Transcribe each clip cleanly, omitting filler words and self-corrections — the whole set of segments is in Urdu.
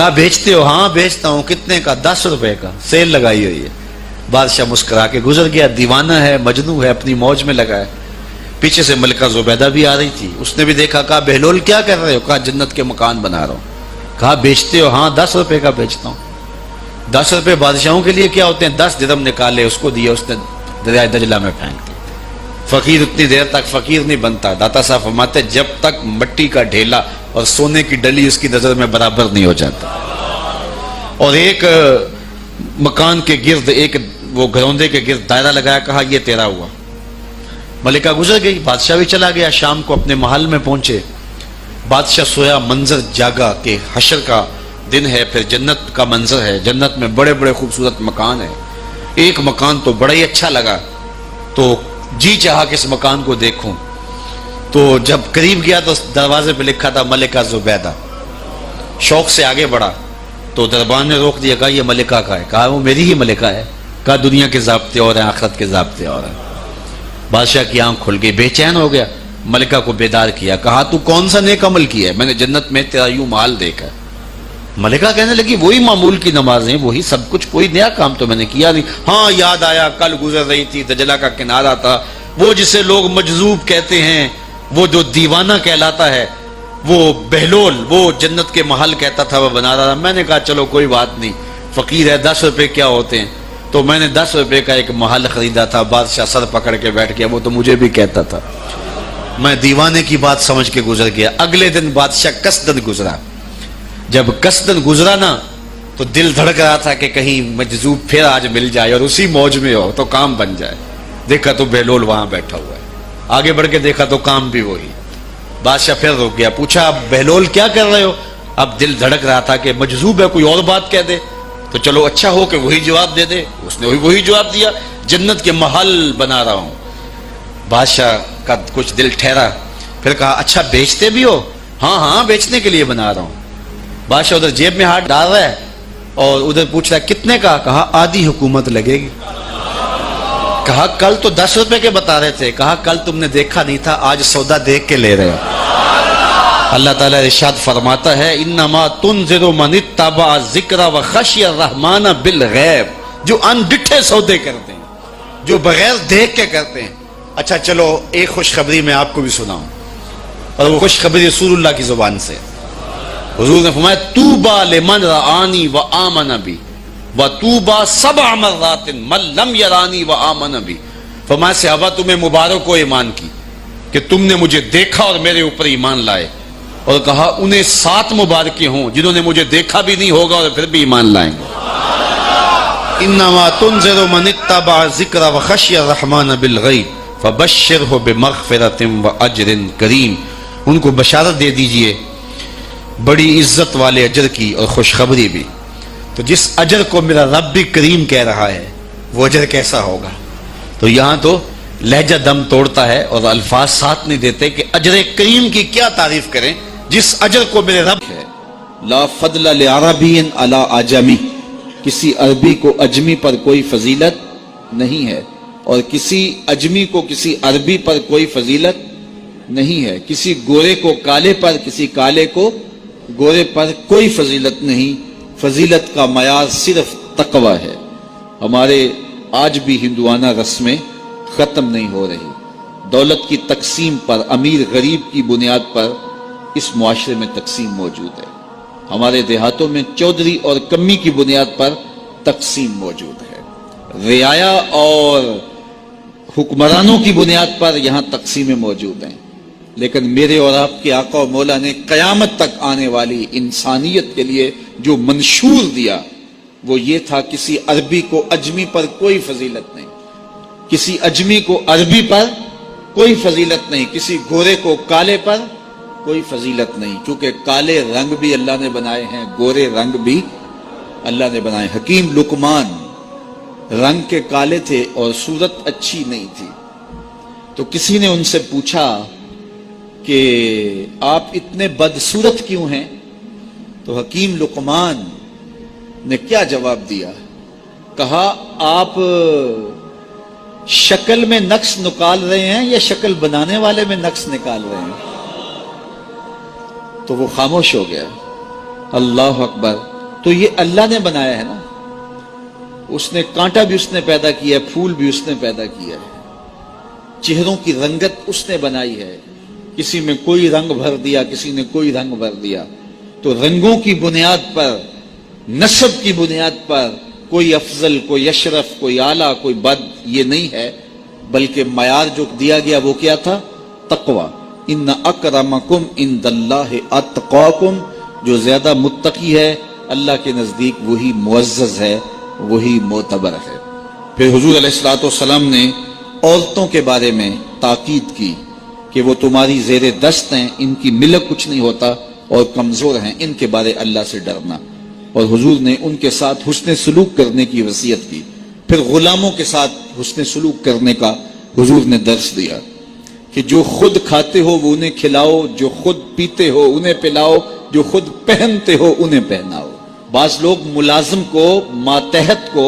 کہا بیچتے ہو؟ ہاں بیچتا ہوں. کتنے کا؟ 10 روپے کا, سیل لگائی ہوئی ہے. بادشاہ مسکرا کے گزر گیا. دیوانہ ہے, مجنوں ہے, اپنی موج میں لگا ہے. پیچھے سے ملکہ زبیدہ بھی آ رہی تھی, اس نے بھی دیکھا. کہا بہلول کیا کر رہے ہو؟ کہا جنت کے مکان بنا رہا ہوں. کہا بیچتے ہو؟ ہاں 10 روپے کا بیچتا ہوں. 10 روپے بادشاہوں کے لیے کیا ہوتے ہیں؟ 10 درہم نکالے, اس کو دیا, اس نے دریائے دجلہ میں پھینک دیا. فقیر اتنی دیر تک فقیر نہیں بنتا. داتا صاحب فرماتے جب تک مٹی کا ڈھیلا اور سونے کی ڈلی اس کی نظر میں برابر نہیں ہو جاتا. اور ایک مکان کے گرد, ایک وہ گھروندے کے گرد دائرہ لگایا. کہا یہ تیرا ہوا. ملکہ گزر گئی, بادشاہ بھی چلا گیا. شام کو اپنے محل میں پہنچے. بادشاہ سویا, منظر جاگا کہ حشر کا دن ہے, پھر جنت کا منظر ہے. جنت میں بڑے بڑے خوبصورت مکان ہیں. ایک مکان تو بڑا ہی اچھا لگا, تو جی چاہا کہ اس مکان کو دیکھوں. تو جب قریب گیا تو دروازے پہ لکھا تھا ملکہ زبیدہ. شوق سے آگے بڑھا تو دربان نے روک دیا. کہا یہ ملکہ کا ہے. کہا وہ میری ہی ملکہ ہے. کہا دنیا کے ضابطے اور ہیں, آخرت کے ضابطے اور ہیں. بادشاہ کی آنکھ کھل گئی, بے چین ہو گیا. ملکہ کو بیدار کیا. کہا تو کون سا نیک عمل کیا ہے؟ میں نے جنت میں تیرا یوں محل دیکھا. ملکہ کہنے لگی وہی معمول کی نمازیں, وہی سب کچھ, کوئی نیا کام تو میں نے کیا نہیں. ہاں یاد آیا, کل گزر رہی تھی, دجلہ کا کنارہ تھا, وہ جسے لوگ مجذوب کہتے ہیں, وہ جو دیوانہ کہلاتا ہے, وہ بہلول, وہ جنت کے محل کہتا تھا, وہ بنا رہا تھا. میں نے کہا چلو کوئی بات نہیں, فقیر ہے, 10 روپے کیا ہوتے ہیں. تو میں نے 10 روپے کا ایک محل خریدا تھا. بادشاہ سر پکڑ کے بیٹھ گیا, وہ تو مجھے بھی کہتا تھا. میں دیوانے کی بات سمجھ کے گزر گیا. اگلے دن بادشاہ قصدن گزرا. جب قصدن گزرا نا تو دل دھڑک رہا تھا کہ کہیں مجذوب پھر آج مل جائے اور اسی موج میں ہو تو کام بن جائے. دیکھا تو بہلول وہاں بیٹھا ہوا ہے. آگے بڑھ کے دیکھا تو کام بھی وہی. بادشاہ پھر رک گیا. پوچھا اب بہلول کیا کر رہے ہو؟ اب دل دھڑک رہا تھا کہ مجذوب ہے, کوئی اور بات کہہ دے تو چلو اچھا ہو کہ وہی جواب دے دے. اس نے وہی جواب دیا, جنت کے محل بنا رہا ہوں. بادشاہ کا کچھ دل ٹھہرا. پھر کہا اچھا بیچتے بھی ہو؟ ہاں ہاں بیچنے کے لیے بنا رہا ہوں. بادشاہ ادھر جیب میں ہاتھ ڈال رہا ہے اور ادھر پوچھ رہا ہے کتنے کا؟ کہا آدھی حکومت لگے گی. کہا کل تو 10 روپے کے بتا رہے تھے. کہا کل تم نے دیکھا نہیں تھا, آج سودا دیکھ کے لے رہے ہو. اللہ تعالیٰ ارشاد فرماتا ہے انما تنذر من اتبع ذکر وخشی الرحمن بالغیب, جو ان ڈٹھے سودے کرتے ہیں, جو بغیر دیکھ کے کرتے ہیں. اچھا چلو ایک خوشخبری میں آپ کو بھی سناؤں, اور وہ خوشخبری رسول اللہ کی زبان سے. حضور نے فرمایا طوبی لمن رآنی وآمن بی وطوبی 7 مرات من لم یرانی وآمن بی. فرمایا صحابہ تمہیں مبارک ہو ایمان کی کہ تم نے مجھے دیکھا اور میرے اوپر ایمان لائے. اور کہا انہیں 7 مبارکیں ہوں جنہوں نے مجھے دیکھا بھی نہیں ہوگا اور پھر بھی ایمان لائیں گے. انما تنذر من اتبع ذکر وخشی الرحمن بالغیب فبشرہ بمغفرۃ واجر کریم. ان کو بشارت دے دیجئے بڑی عزت والے اجر کی اور خوشخبری بھی. تو جس اجر کو میرا رب بھی کریم کہہ رہا ہے وہ اجر کیسا ہوگا. تو یہاں تو لہجہ دم توڑتا ہے اور الفاظ ساتھ نہیں دیتے کہ اجر کریم کی کیا تعریف کریں جس اجر کو میرے رب ہے. لا فضل لعربی علی عجمی, کسی عربی کو اجمی پر کوئی فضیلت نہیں ہے, اور کسی اجمی کو کسی عربی پر کوئی فضیلت نہیں ہے. کسی گورے کو کالے پر, کسی کالے کو گورے پر کوئی فضیلت نہیں. فضیلت کا معیار صرف تقوی ہے. ہمارے آج بھی ہندوانہ رسمیں ختم نہیں ہو رہی. دولت کی تقسیم پر, امیر غریب کی بنیاد پر اس معاشرے میں تقسیم موجود ہے. ہمارے دیہاتوں میں چودھری اور کمی کی بنیاد پر تقسیم موجود ہے. رعایا اور حکمرانوں کی بنیاد پر یہاں تقسیمیں موجود ہیں. لیکن میرے اور آپ کے آقا و مولا نے قیامت تک آنے والی انسانیت کے لیے جو منشور دیا وہ یہ تھا کسی عربی کو اجمی پر کوئی فضیلت نہیں, کسی اجمی کو عربی پر کوئی فضیلت نہیں, کسی گورے کو کالے پر کوئی فضیلت نہیں. کیونکہ کالے رنگ بھی اللہ نے بنائے ہیں, گورے رنگ بھی اللہ نے بنائے. حکیم لقمان رنگ کے کالے تھے اور صورت اچھی نہیں تھی. تو کسی نے ان سے پوچھا کہ آپ اتنے بدصورت کیوں ہیں؟ تو حکیم لقمان نے کیا جواب دیا؟ کہا آپ شکل میں نقص نکال رہے ہیں یا شکل بنانے والے میں نقص نکال رہے ہیں؟ تو وہ خاموش ہو گیا. اللہ اکبر. تو یہ اللہ نے بنایا ہے نا, اس نے کانٹا بھی اس نے پیدا کیا ہے, پھول بھی اس نے پیدا کیا ہے, چہروں کی رنگت اس نے بنائی ہے, کسی میں کوئی رنگ بھر دیا, کسی نے کوئی رنگ بھر دیا. تو رنگوں کی بنیاد پر, نسب کی بنیاد پر کوئی افضل, کوئی اشرف, کوئی اعلیٰ, کوئی بد, یہ نہیں ہے, بلکہ معیار جو دیا گیا وہ کیا تھا؟ تقوی. ان اکرمکم عند اللہ اتقاکم, جو زیادہ متقی ہے اللہ کے نزدیک وہی معزز ہے, وہی معتبر ہے. پھر حضور علیہ الصلوۃ والسلام نے عورتوں کے بارے میں تاکید کی کہ وہ تمہاری زیر دست ہیں, ان کی ملک کچھ نہیں ہوتا اور کمزور ہیں, ان کے بارے اللہ سے ڈرنا. اور حضور نے ان کے ساتھ حسن سلوک کرنے کی وصیت کی. پھر غلاموں کے ساتھ حسن سلوک کرنے کا حضور نے درس دیا کہ جو خود کھاتے ہو وہ انہیں کھلاؤ, جو خود پیتے ہو انہیں پلاؤ, جو خود پہنتے ہو انہیں پہناؤ. بعض لوگ ملازم کو, ماتحت کو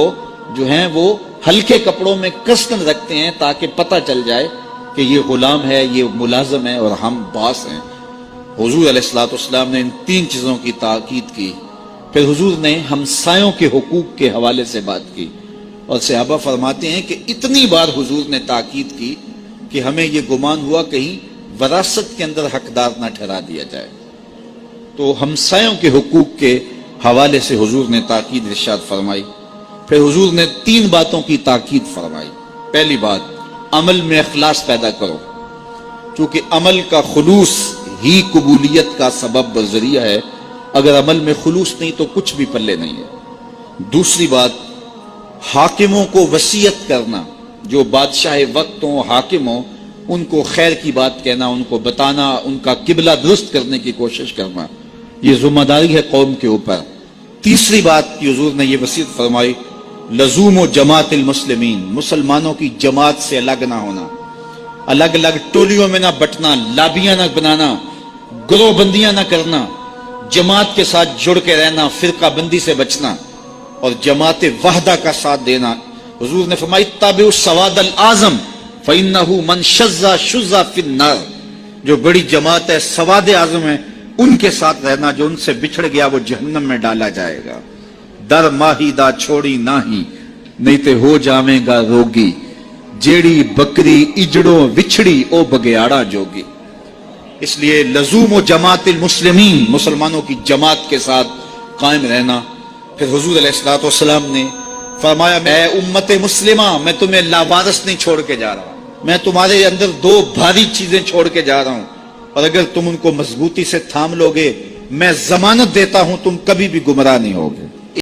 جو ہیں وہ ہلکے کپڑوں میں کسن رکھتے ہیں تاکہ پتہ چل جائے کہ یہ غلام ہے, یہ ملازم ہے اور ہم باس ہیں. حضور علیہ الصلوۃ والسلام نے ان 3 چیزوں کی تاکید کی. پھر حضور نے ہمسایوں کے حقوق کے حوالے سے بات کی, اور صحابہ فرماتے ہیں کہ اتنی بار حضور نے تاکید کی کہ ہمیں یہ گمان ہوا کہیں وراثت کے اندر حقدار نہ ٹھہرا دیا جائے. تو ہمسایوں کے حقوق کے حوالے سے حضور نے تاکید ارشاد فرمائی. پھر حضور نے 3 باتوں کی تاکید فرمائی. پہلی بات, عمل میں اخلاص پیدا کرو, چونکہ عمل کا خلوص ہی قبولیت کا سبب و ذریعہ ہے. اگر عمل میں خلوص نہیں تو کچھ بھی پلے نہیں ہے. دوسری بات, حاکموں کو وصیت کرنا, جو بادشاہ وقت ہوں, حاکم ہوں, ان کو خیر کی بات کہنا, ان کو بتانا, ان کا قبلہ درست کرنے کی کوشش کرنا, یہ ذمہ داری ہے قوم کے اوپر. تیسری بات کی حضور نے یہ وصیت فرمائی, لزوم و جماعت المسلمین, مسلمانوں کی جماعت سے الگ نہ ہونا, الگ الگ ٹولیوں میں نہ بٹنا, لابیاں نہ بنانا, گروہ بندیاں نہ کرنا, جماعت کے ساتھ جڑ کے رہنا, فرقہ بندی سے بچنا اور جماعت وحدہ کا ساتھ دینا. حضور نے فرمائی, تابعوا السواد الاعظم فإنہ من شذ شذ فی النار, جو بڑی جماعت ہے, سواد اعظم ہے, ان کے ساتھ رہنا, جو ان سے بچھڑ گیا وہ جہنم میں ڈالا جائے گا. در ماہی دا چھوڑی ناہی, نہیں تے ہو جاویں گا روگی, جیڑی بکری اجڑوں وچھڑی او بگیاڑا جوگی. اس لیے لزوم و جماعت المسلمین, مسلمانوں کی جماعت کے ساتھ قائم رہنا. پھر حضور علیہ الصلوۃ والسلام نے فرمایا, اے امت مسلمہ, میں تمہیں لاوارث نہیں چھوڑ کے جا رہا, میں تمہارے اندر 2 بھاری چیزیں چھوڑ کے جا رہا ہوں, اور اگر تم ان کو مضبوطی سے تھام لوگے میں ضمانت دیتا ہوں تم کبھی بھی گمراہ نہیں ہوگے.